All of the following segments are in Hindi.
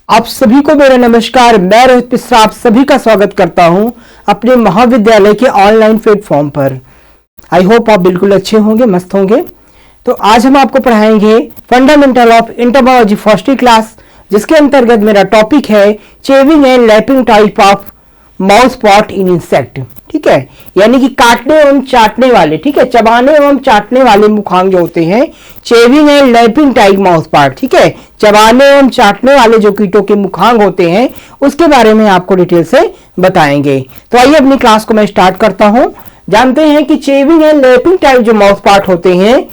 आप सभी को मेरा नमस्कार। मैं रोहित मिश्रा आप सभी का स्वागत करता हूं अपने महाविद्यालय के ऑनलाइन प्लेटफॉर्म पर। आई होप आप बिल्कुल अच्छे होंगे, मस्त होंगे। तो आज हम आपको पढ़ाएंगे fundamental of entomology first class, जिसके अंतर्गत मेरा टॉपिक है chewing and lapping type of mouth part in insect. ठीक है, यानी कि काटने एवं चाटने वाले, ठीक है, चबाने एवं चाटने वाले मुखांग जो होते हैं, chewing and lapping type mouth part. ठीक है, चबाने एवं चाटने वाले जो कीटों के मुखांग होते हैं उसके बारे में आपको डिटेल से बताएंगे। तो आइए अपनी क्लास को मैं स्टार्ट करता हूं। जानते हैं कि चेविंग एंड लैपिंग टाइप जो माउथ पार्ट होते हैं,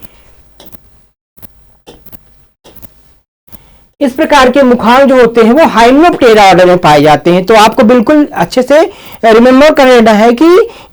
इस प्रकार के मुखांग जो होते हैं वो हाइमेनोप्टेरा ऑर्डर में पाए जाते हैं। तो आपको बिल्कुल अच्छे से रिमेंबर कर लेना है कि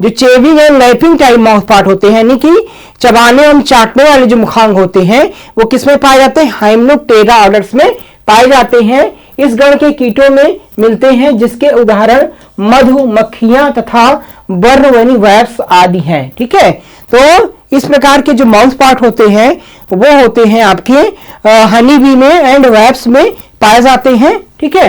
जो chewing and lapping type mouth part होते हैं, यानी कि चबाने एवं चाटने वाले जो मुखांग होते हैं वो किसमें पाए जाते हैं? हाइमेनोप्टेरा ऑर्डर्स में पाए जाते हैं। इस गण के कीटों में मिलते हैं, जिसके उदाहरण मधुमक्खियां तथा बर्न यानी वैप्स आदि हैं। ठीक है, तो इस प्रकार के जो माउथ पार्ट होते हैं वो होते हैं आपके हनी बी में एंड वैप्स में पाए जाते हैं। ठीक है,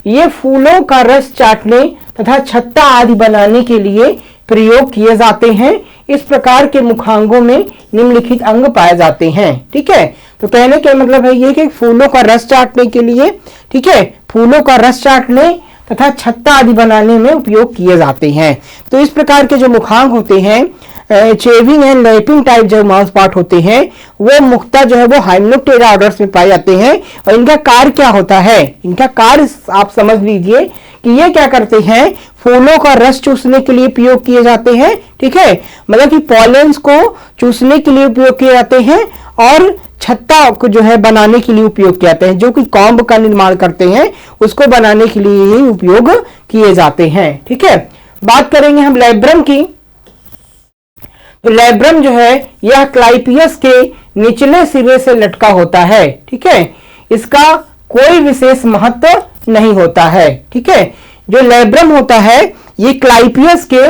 ये फूलों का रस चाटने तथा छत्ता आदि बनाने के लिए प्रयोग किए जाते हैं। इस प्रकार के मुखांगों में निम्नलिखित अंग पाए जाते हैं। ठीक है, तो कहने का मतलब है ये कि फूलों का रस चाटने के लिए, ठीक है, फूलों का रस चाटने तथा छत्ता आदि बनाने में उपयोग किए जाते हैं। तो इस प्रकार के जो मुखांग होते हैं, चेविंग एंड लैपिंग टाइप जो माउथ पार्ट होते हैं, वो मुख्यतः जो है वो हाइमेनोप्टेरा ऑर्डर्स में पाए जाते हैं। और इनका कार्य क्या होता है? इनका कार्य आप समझ लीजिए कि ये क्या करते हैं, फूलों का रस चूसने के लिए उपयोग किए जाते हैं। ठीक है, मतलब कि पॉलेंस को चूसने के लिए उपयोग किए जाते हैं और छत्ता को जो है बनाने के लिए उपयोग किए जाते हैं। जो कि कॉम्ब का निर्माण करते हैं उसको बनाने के लिए ही उपयोग किए जाते हैं। ठीक है, बात करेंगे हम लैब्रम की। तो लैब्रम जो है यह क्लाइपियस के निचले सिरे से लटका होता है। ठीक है, इसका कोई विशेष महत्व नहीं होता है। ठीक है, जो लैब्रम होता है ये क्लाइपियस के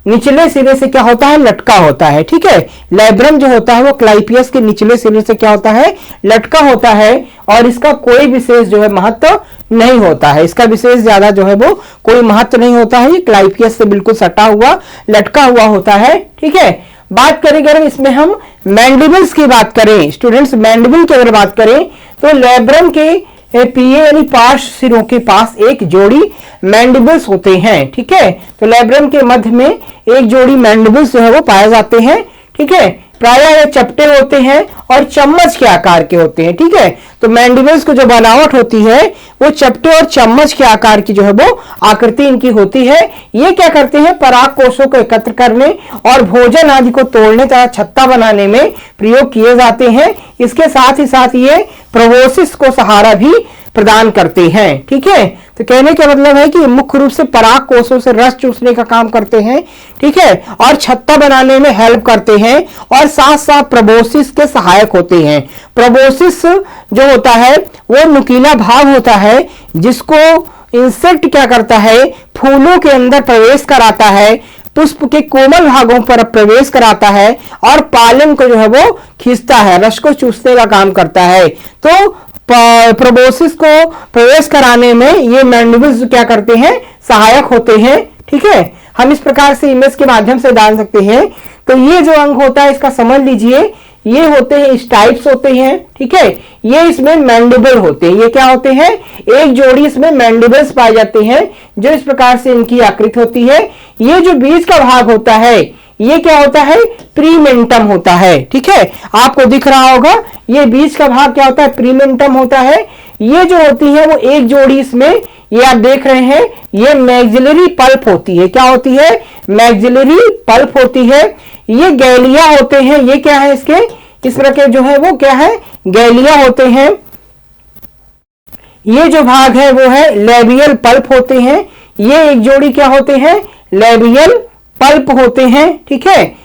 निचले सिरे से क्या होता है? लटका होता है। ठीक है, लैब्रम जो होता है वो क्लाइपियस के निचले सिरे से क्या होता है? लटका होता है और इसका कोई विशेष जो है महत्व नहीं होता है। इसका विशेष ज्यादा जो है वो कोई महत्व नहीं होता है। ये क्लाइपियस से बिल्कुल सटा हुआ, लटका हुआ होता है। ठीक है, बात करेंगे अगर इसमें हम मैंडिबल्स की बात करें, स्टूडेंट्स मैंडिबल की अगर बात करें तो लैब्रम के पीए यानी पार्श्व सिरों के पास एक जोड़ी मैंडिबल्स होते हैं। ठीक है, तो लैब्रम के मध्य में एक जोड़ी मैंडिबल्स जो है वो पाए जाते हैं। ठीक है, प्रायः ये चपटे होते हैं और चम्मच के आकार के होते हैं। ठीक है, तो मैंडिबल्स को जो बनावट होती है वो चपटे और चम्मच के आकार की जो है वो आकृति इनकी होती है। ये क्या करते हैं? पराग कोषों को एकत्र करने और भोजन आदि को तोड़ने तथा छत्ता बनाने में प्रयोग किए जाते हैं। इसके साथ ही साथ ये प्रोबोसिस को सहारा भी प्रदान करते हैं। ठीक है, तो कहने का मतलब है कि मुख्य रूप से पराग कोषों से रस चूसने का काम करते हैं। ठीक है, और छत्ता बनाने में हेल्प करते हैं और साथ साथ प्रोबोसिस के सहायक होते हैं। प्रोबोसिस जो होता है वो नुकीला भाग होता है जिसको इंसेक्ट क्या करता है? फूलों के अंदर प्रवेश कराता है, पुष्प के कोमल भागों पर प्रवेश कराता है और पालन को जो है वो खींचता है, रस को चूसने का काम करता है। तो प्रोबोसिस को प्रवेश कराने में ये मैंडिबल्स क्या करते हैं? सहायक होते हैं। ठीक है, हम इस प्रकार से इमेज के माध्यम से जान सकते हैं। तो ये जो अंग होता है इसका समझ लीजिए, ये होते हैं स्टाइप्स होते हैं। ठीक है, ये इसमें मैंडिबल होते हैं। ये क्या होते हैं? एक जोड़ी इसमें मैंडिबल्स पाए जाते हैं जो इस प्रकार से इनकी आकृति होती है। ये जो बीच का भाग होता है ये क्या होता है? प्रीमेंटम होता है। ठीक है, आपको दिख रहा होगा ये बीच का भाग क्या होता है? प्रीमेंटम होता है। ये जो होती है वो एक जोड़ी इसमें, ये आप देख रहे हैं, ये मैक्सिलरी पल्प होती है। क्या होती है? मैक्सिलरी पल्प होती है। ये गैलिया होते हैं। ये क्या है? इसके इस तरह के जो है वो क्या है? गैलिया होते हैं। ये जो भाग है वो है लेबियल पल्प होते हैं। ये एक जोड़ी क्या होते हैं? लेबियल पल्प होते हैं। ठीक है,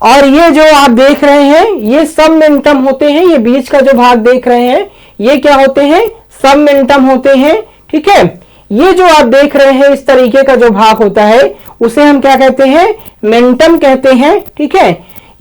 और ये जो आप देख रहे हैं ये सबमेंटम होते हैं। ये बीच का जो भाग देख रहे हैं ये क्या होते हैं? सबमेंटम होते हैं। ठीक है, ये जो आप देख रहे हैं इस तरीके का जो भाग होता है उसे हम क्या कहते हैं? मेंटम कहते हैं। ठीक है,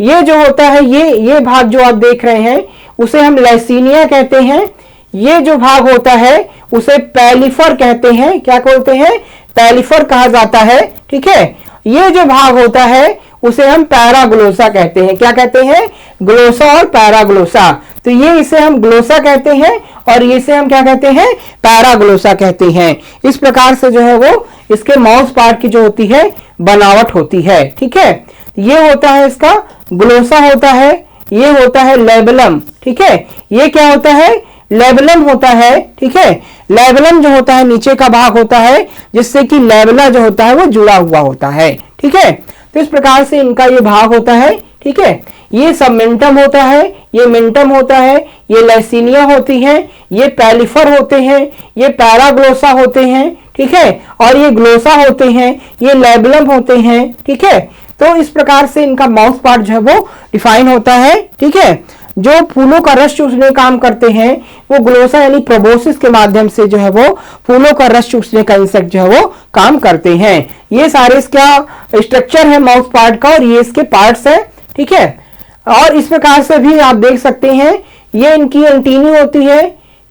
ये जो होता है ये भाग जो आप देख रहे हैं उसे हम लैसिनिया कहते हैं। ये जो भाग होता है उसे पैलिफर कहते हैं। क्या बोलते हैं? पैलिफर कहा जाता है। ठीक है, ये जो भाग होता है उसे हम पैराग्लोसा कहते हैं। क्या कहते हैं? ग्लोसा और पैराग्लोसा। तो ये इसे हम ग्लोसा कहते हैं और इसे हम क्या कहते हैं? पैराग्लोसा कहते हैं। इस प्रकार से जो है वो इसके माउथ पार्ट की जो होती है बनावट होती है। ठीक है, ये होता है इसका ग्लोसा होता है, ये होता है लेबलम। ठीक है, ये क्या होता है? लेबलम होता है। ठीक है, लेबलम जो होता है नीचे का भाग होता है जिससे कि लेबला जो होता है वो जुड़ा हुआ होता है। ठीक है, तो इस प्रकार से इनका ये भाग होता है। ठीक है, ये सबमेंटम होता है, ये मेंटम होता है, ये लैसिनिया होती है, ये पैलिफर होते हैं, ये पैराग्लोसा होते हैं। ठीक है, और ये ग्लोसा होते हैं, ये लेबलम होते हैं। ठीक है, तो इस प्रकार से इनका माउथ पार्ट जो है वो डिफाइन होता है। ठीक है, जो फूलों का रस चूसने का काम करते हैं वो ग्लोसा यानी प्रोबोसिस के माध्यम से जो है वो फूलों का रस चूसने का इंसेक्ट जो है वो काम करते हैं। ये सारे इसका स्ट्रक्चर है माउथ पार्ट का और ये इसके पार्ट्स है। ठीक है, और इस प्रकार से भी आप देख सकते हैं ये इनकी एंटीनी होती है।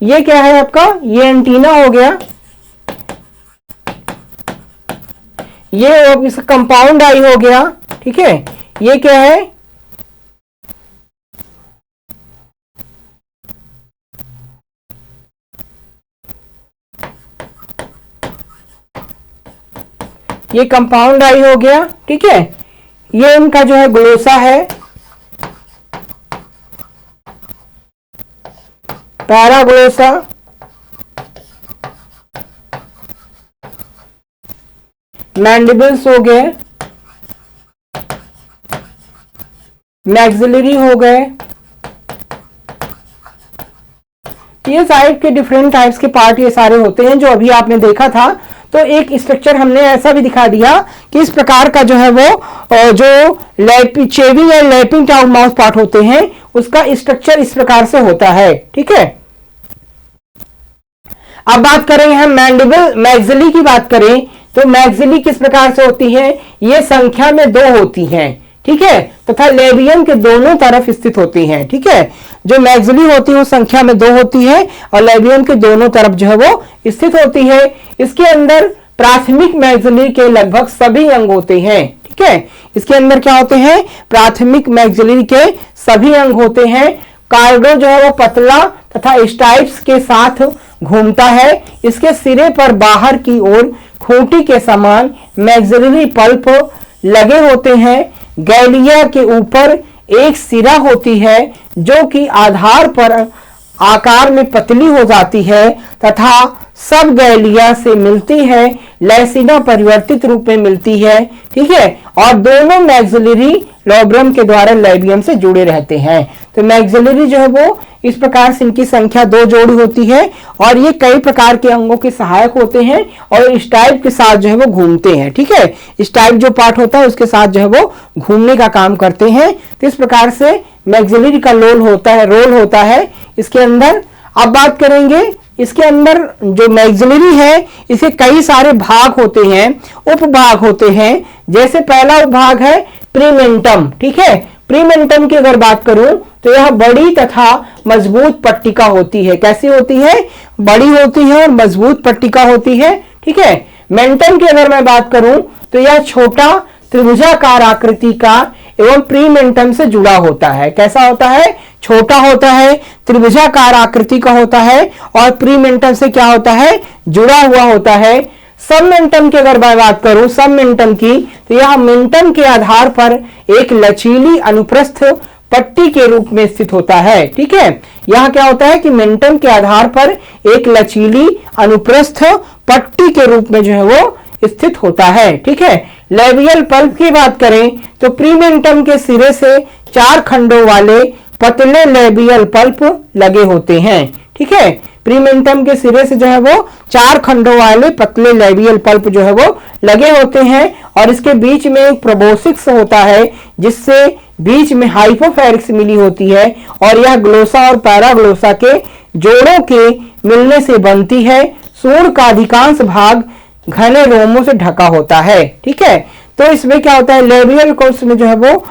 ये क्या है आपका? ये एंटीना हो गया, ये इसका कंपाउंड आई हो गया। ठीक है, ये क्या है? ये कंपाउंड आई हो गया। ठीक है, ये इनका जो है ग्लोसा है, पैराग्लोसा, मैंडिबल्स हो गए, मैक्सिलरी हो गए। ये साइड के डिफरेंट टाइप्स के पार्ट ये सारे होते हैं जो अभी आपने देखा था। तो एक स्ट्रक्चर हमने ऐसा भी दिखा दिया कि इस प्रकार का जो है वो जो चेविंग या लैपिंग टाउन माउथ पार्ट होते हैं उसका स्ट्रक्चर इस प्रकार से होता है। ठीक है, अब बात करें हम मैंडिबल मैक्सिली की बात करें तो मैक्सिली किस प्रकार से होती है? ये संख्या में 2 होती हैं। ठीक है, तथा लेबियम के दोनों तरफ स्थित होती हैं। ठीक है, जो मैक्सिली होती है वो संख्या में 2 होती है और लेबियम के दोनों तरफ जो है वो स्थित होती है। इसके अंदर प्राथमिक मैक्सिलरी के लगभग सभी अंग होते हैं। ठीक है, इसके अंदर क्या होते हैं? प्राथमिक मैक्सिलरी के सभी अंग होते हैं। कार्डो जो है वो पतला तथा स्टाइप्स के साथ घूमता है। इसके सिरे पर बाहर की ओर खूंटी के समान मैक्सिलरी पल्प लगे होते हैं। गैलिया के ऊपर एक सिरा होती है जो कि आधार पर आकार में पतली हो जाती है तथा सब गैलिया से मिलती है, लैसिना परिवर्तित रूप में मिलती है। ठीक है, और दोनों मैक्सिलरी लोब्रम के द्वारा लेबियम से जुड़े रहते हैं। तो मैक्सिलरी जो है वो इस प्रकार से इनकी संख्या 2 जोड़ी होती है और ये कई प्रकार के अंगों के सहायक होते हैं और स्टाइप के साथ जो है वो घूमते हैं। ठीक है, स्टाइप जो पार्ट होता है उसके साथ जो है वो घूमने का काम करते हैं। तो इस प्रकार से मैक्सिलरी का रोल होता है इसके अंदर। अब बात करेंगे इसके अंदर जो मैक्सिलरी है इसे कई सारे भाग होते हैं, उपभाग होते हैं। जैसे पहला उपभाग है प्रीमेंटम। ठीक है, प्रीमेंटम की अगर बात करूं तो यह बड़ी तथा मजबूत पट्टिका होती है। कैसी होती है? बड़ी होती है और मजबूत पट्टिका होती है। ठीक है, मेंटम की अगर मैं बात करूं तो यह छोटा त्रिभुजाकार आकृति का एवं प्रीमेंटम से जुड़ा होता है। कैसा होता है? छोटा होता है, त्रिभुजाकार आकृति का होता है और प्रीमेंटम से क्या होता है? जुड़ा हुआ होता है। सबमेंटम की अगर मैं बात करूं सबमेंटम की तो यह मेंटम के आधार पर एक लचीली अनुप्रस्थ पट्टी के रूप में स्थित होता है। ठीक है, यह क्या होता है कि मेंटम के आधार पर एक लचीली अनुप्रस्थ पट्टी के रूप में जो है वो स्थित होता है। ठीक है, लेबियल पल्प की बात करें तो प्रीमेंटम के सिरे से 4 खंडों वाले पतले लेबियल पल्प लगे होते हैं। ठीक है, प्रीमेंटम के सिरे से जो है वो 4 खंडों वाले पतले लेबियल पल्प जो है वो लगे होते हैं और इसके बीच में एक प्रोबोसिक्स होता है जिससे बीच में हाइपोफेरिक्स मिली होती है और यह ग्लोसा और पैराग्लोसा के जोड़ों के मिलने से बनती है। सूंड का अधिकांश भाग घने रोमों से ढका होता है। ठीक है, तो इसमें क्या होता है, लेबियल कोर्स में जो है वो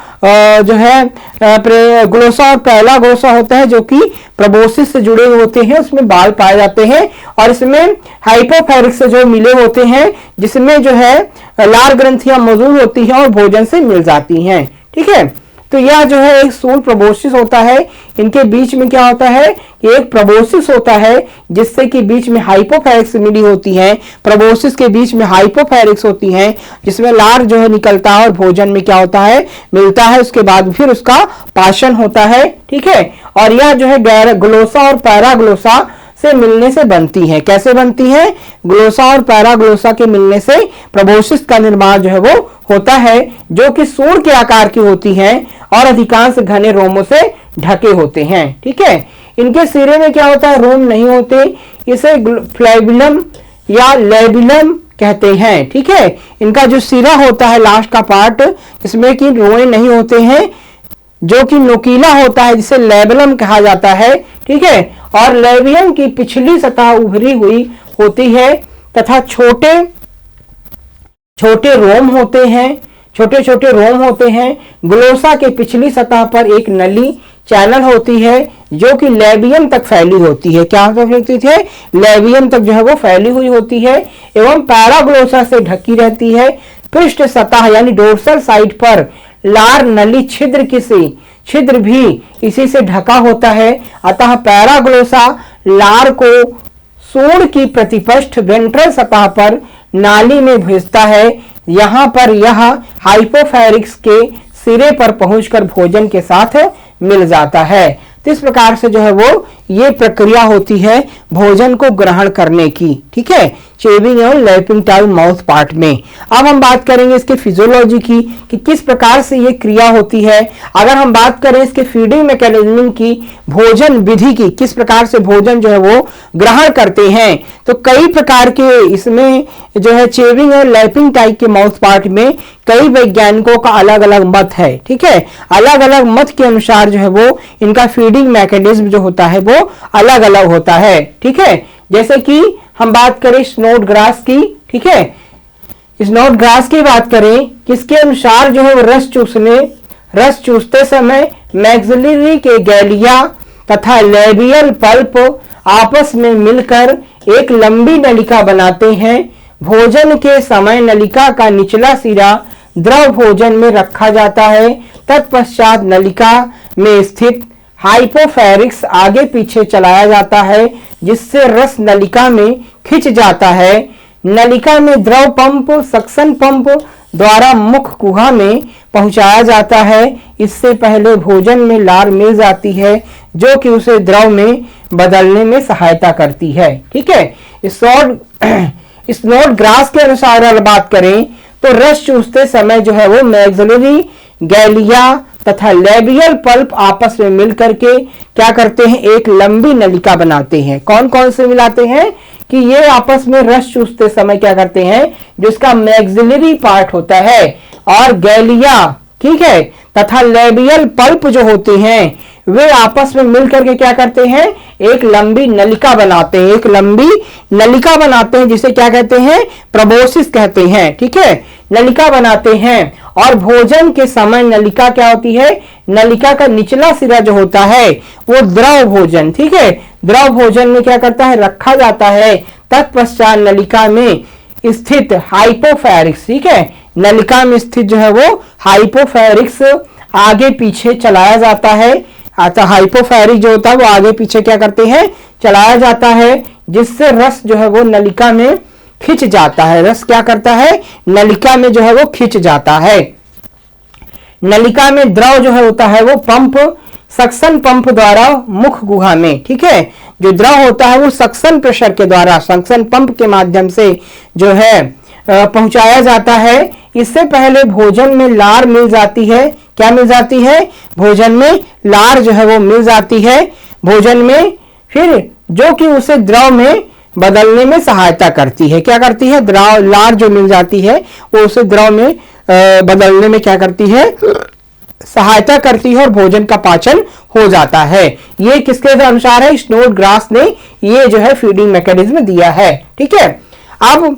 जो है ग्लोसा और पहला ग्लोसा होता है जो कि प्रोबोसिस से जुड़े होते हैं, उसमें बाल पाए जाते हैं। और इसमें हाइपोफेरिक्स से जो मिले होते हैं, जिसमें जो है लार ग्रंथियां मौजूद होती हैं और भोजन से मिल जाती हैं। ठीक है, तो यह जो है एक सूल प्रोबोसिस होता है। इनके बीच में क्या होता है कि एक प्रोबोसिस होता है जिससे कि बीच में हाइपोफेरिक्स मिली होती है, प्रोबोसिस के बीच में हाइपोफेरिक्स होती है जिसमें लार जो है निकलता है और भोजन में क्या होता है, मिलता है। उसके बाद फिर उसका पाचन होता है। ठीक है, और यह जो है ग्लोसा और पैराग्लोसा से मिलने से बनती है। कैसे बनती है, ग्लोसा और पैराग्लोसा के मिलने से प्रोबोसिस का निर्माण जो है वो होता है, जो कि सूंड के आकार की होती है और अधिकांश घने रोमों से ढके होते हैं। ठीक है, इनके सिरे में क्या होता है, रोम नहीं होते, इसे फ्लैबिलम या लेबिलम कहते हैं। ठीक है, इनका जो सिरा होता है, लास्ट का पार्ट, इसमें कि रोए नहीं होते हैं, जो कि नोकीला होता है, जिसे लेबलम कहा जाता है। ठीक है, और लेबियम की पिछली सतह उभरी हुई होती है तथा छोटे छोटे रोम होते हैं, छोटे छोटे रोम होते हैं। ग्लोसा के पिछली सतह पर एक नली चैनल होती है जो कि लेबियम तक फैली होती है। क्या होती है, लेबियम तक जो है वो फैली हुई होती है एवं पैराग्लोसा से ढकी रहती है। पृष्ठ सतह यानी डोर्सल साइड पर लार नली छिद्र भी इसी से ढका होता है। अतः पैराग्लोसा लार को सूंड की प्रतिपक्ष वेंट्रल सतह पर नाली में भेजता है। यहाँ पर यह हाइपोफेरिक्स के सिरे पर पहुंचकर भोजन के साथ मिल जाता है। तो इस प्रकार से जो है वो ये प्रक्रिया होती है भोजन को ग्रहण करने की। ठीक है, चेविंग एवं लैपिंग टाइम माउथ पार्ट में। अब हम बात करेंगे इसके फिजियोलॉजी की कि किस प्रकार से ये क्रिया होती है। अगर हम बात करें इसके फीडिंग मैकेनिज्म की, भोजन विधि की, किस प्रकार से भोजन जो है वो ग्रहण करते हैं, तो कई प्रकार के इसमें जो है चेविंग और लैपिंग टाइप के माउथ पार्ट में कई वैज्ञानिकों का अलग अलग मत है। ठीक है, अलग अलग मत के अनुसार जो है वो इनका फीडिंग मैकेनिज्म जो होता है वो अलग अलग होता है। ठीक है, जैसे कि हम बात करें स्नोड ग्रास की। ठीक है, स्नोड ग्रास की बात करें, किसके अनुसार जो है वो रस चूसते समय मैक्सिलरी के गैलिया तथा लेबियल पल्प आपस में मिलकर एक लंबी नलिका बनाते हैं। भोजन के समय नलिका का निचला सिरा द्रव भोजन में रखा जाता है। तत्पश्चात नलिका में स्थित हाइपोफेरिक्स आगे पीछे चलाया जाता है, जिससे रस नलिका में खिंच जाता है। नलिका में द्रव पंप सक्शन पंप द्वारा मुख गुहा में पहुंचाया जाता है। इससे पहले भोजन में लार मिल जाती है, जो कि उसे द्रव में बदलने में सहायता करती है। ठीक है, स्नोड ग्रास के अनुसार अगर बात करें तो रस चूसते समय जो है वो मैक्सिलरी गैलिया तथा लेबियल पल्प आपस में मिलकर के क्या करते हैं, एक लंबी नलिका बनाते हैं। कौन कौन से मिलाते हैं कि ये आपस में रस चूसते समय क्या करते हैं, जो इसका मैक्सिलरी पार्ट होता है और गैलिया, ठीक है, तथा लेबियल पल्प जो होते हैं वे आपस में मिलकर के क्या करते हैं, एक लंबी नलिका बनाते हैं। एक लंबी नलिका बनाते हैं जिसे क्या कहते हैं, प्रोबोसिस कहते हैं। ठीक है, नलिका बनाते हैं और भोजन के समय नलिका क्या होती है, नलिका का निचला सिरा जो होता है वो द्रव भोजन, ठीक है, द्रव भोजन में क्या करता है, रखा जाता है। तत्पश्चात नलिका में स्थित हाइपोफेरिक्स, ठीक है, नलिका में स्थित जो है वो हाइपोफेरिक्स आगे पीछे चलाया जाता है। अतः हाइपोफेरिक जो होता है वो आगे पीछे क्या करते हैं, चलाया जाता है, जिससे रस जो है वो नलिका में खिंच जाता है। रस क्या करता है, नलिका में जो है वो खिंच जाता है। नलिका में द्रव जो है होता है वो पंप सक्शन पंप द्वारा मुख गुहा में, ठीक है, जो द्रव होता है वो सक्शन प्रेशर के द्वारा सक्शन पंप के माध्यम से जो है पहुंचाया जाता है। इससे पहले भोजन में लार मिल जाती है। क्या मिल जाती है, भोजन में लार जो है वो मिल जाती है भोजन में, फिर जो कि उसे द्रव में बदलने में सहायता करती है। क्या करती है, द्रव लार जो मिल जाती है वो उसे द्रव में बदलने में क्या करती है, सहायता करती है और भोजन का पाचन हो जाता है। ये किसके अनुसार है, स्नोड ग्रास ने ये जो है फीडिंग मैकेनिज्म दिया है। ठीक है, अब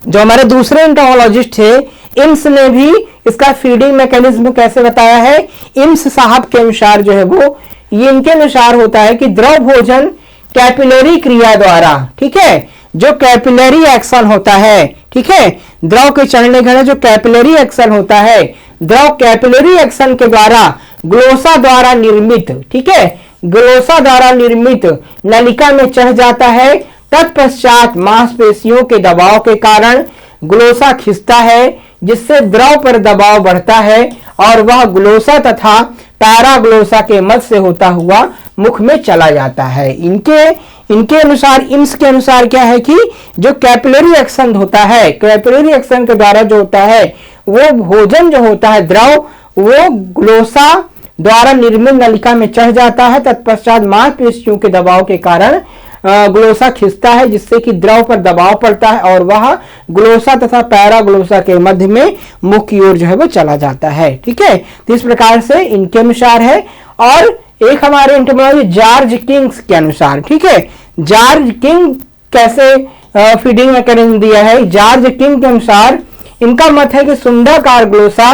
जो हमारे दूसरे इंटोलॉजिस्ट थे इम्स ने भी इसका फीडिंग मैकेनिज्म कैसे बताया है। इम्स साहब के अनुसार जो है वो ये इनके अनुसार होता है कि द्रव भोजन कैपिलरी क्रिया द्वारा, ठीक है, जो कैपिलरी एक्शन होता है, ठीक है, द्रव के चलने घने जो कैपिलरी एक्शन होता है, द्रव कैपिलरी एक्शन के द्वारा ग्लोसा द्वारा निर्मित, ठीक है, ग्लोसा द्वारा निर्मित नलिका में चढ़ जाता है। तत्पश्चात मांसपेशियों के दबाव के कारण ग्लोसा खिंचता है, जिससे द्रव पर दबाव बढ़ता है और वह ग्लोसा तथा पैराग्लोसा के मध्य से होता हुआ मुख में चला जाता है। इनके अनुसार, इम्स के अनुसार क्या है कि जो कैपिलरी एक्शन होता है, कैपिलरी एक्शन के द्वारा जो होता है वो भोजन जो होता है द्रव, वो ग्लोसा द्वारा निर्मित नलिका में चढ़ जाता है। तत्पश्चात मांसपेशियों के दबाव के कारण ग्लोसा खिंचता है, जिससे कि द्रव पर दबाव पड़ता है और वह ग्लोसा तथा पैराग्लोसा के मध्य में मुख की ओर जो है वो चला जाता है, ठीक है। तो इस प्रकार से इनके अनुसार है। और एक हमारे एंटोमोलॉजी जॉर्ज किंग्स के अनुसार, ठीक है, जॉर्ज किंग कैसे फीडिंग मैकेनिज्म दिया है। जॉर्ज किंग के अनुसार इनका मत है कि सुंडाकार ग्लोसा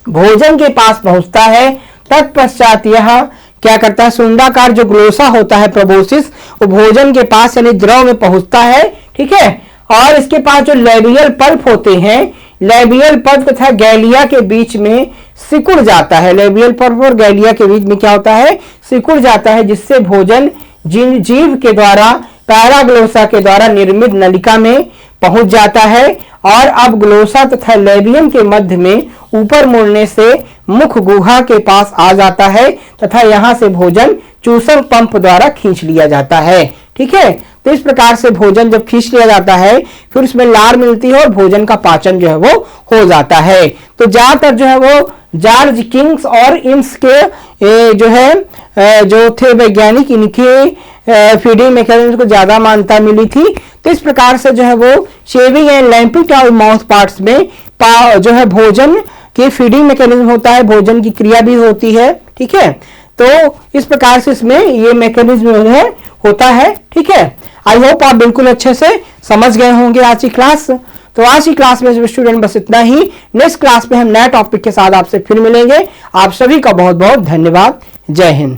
भोजन के पास पहुंचता है। तत्पश्चात यह क्या करता है, सुंडाकार जो ग्लोसा होता है प्रोबोसिस, वो भोजन के पास यानी द्रव में पहुंचता है, ठीक है। और इसके पास जो लेबियल पल्प होते हैं, लेबियल पल्प तथा गैलिया के बीच में सिकुड़ जाता है। लेबियल पल्प और गैलिया के बीच में क्या होता है, सिकुड़ जाता है, जिससे भोजन जीभ के द्वारा पैराग्लोसा के द्वारा निर्मित नलिका में पहुंच जाता है और अब ग्लोसा तथा लेबियम के मध्य में ऊपर मुड़ने से मुख गुहा के पास आ जाता है तथा यहां से भोजन चूसक पंप द्वारा खींच लिया जाता है, ठीक है। तो इस प्रकार से भोजन जब खींच लिया जाता है फिर उसमें लार मिलती है और भोजन का पाचन जो है वो हो जाता है। तो ज्यादातर जो है वो जॉर्ज किंग्स और इम्स के जो है जो थे वैज्ञानिक, इनके फीडिंग मैकेनिज्म को ज्यादा मान्यता मिली थी। तो इस प्रकार से जो है वो शेविंग एंड लैंपिंग और माउथ पार्ट्स में जो है भोजन की फीडिंग मैकेनिज्म होता है, भोजन की क्रिया भी होती है, ठीक है। तो इस प्रकार से इसमें ये मैकेनिज्म जो है होता है, ठीक है। आई होप आप बिल्कुल अच्छे से समझ गए होंगे आज की क्लास। तो आज की क्लास में स्टूडेंट बस इतना ही। नेक्स्ट क्लास में हम नए टॉपिक के साथ आपसे फिर मिलेंगे। आप सभी का बहुत बहुत धन्यवाद। जय हिंद।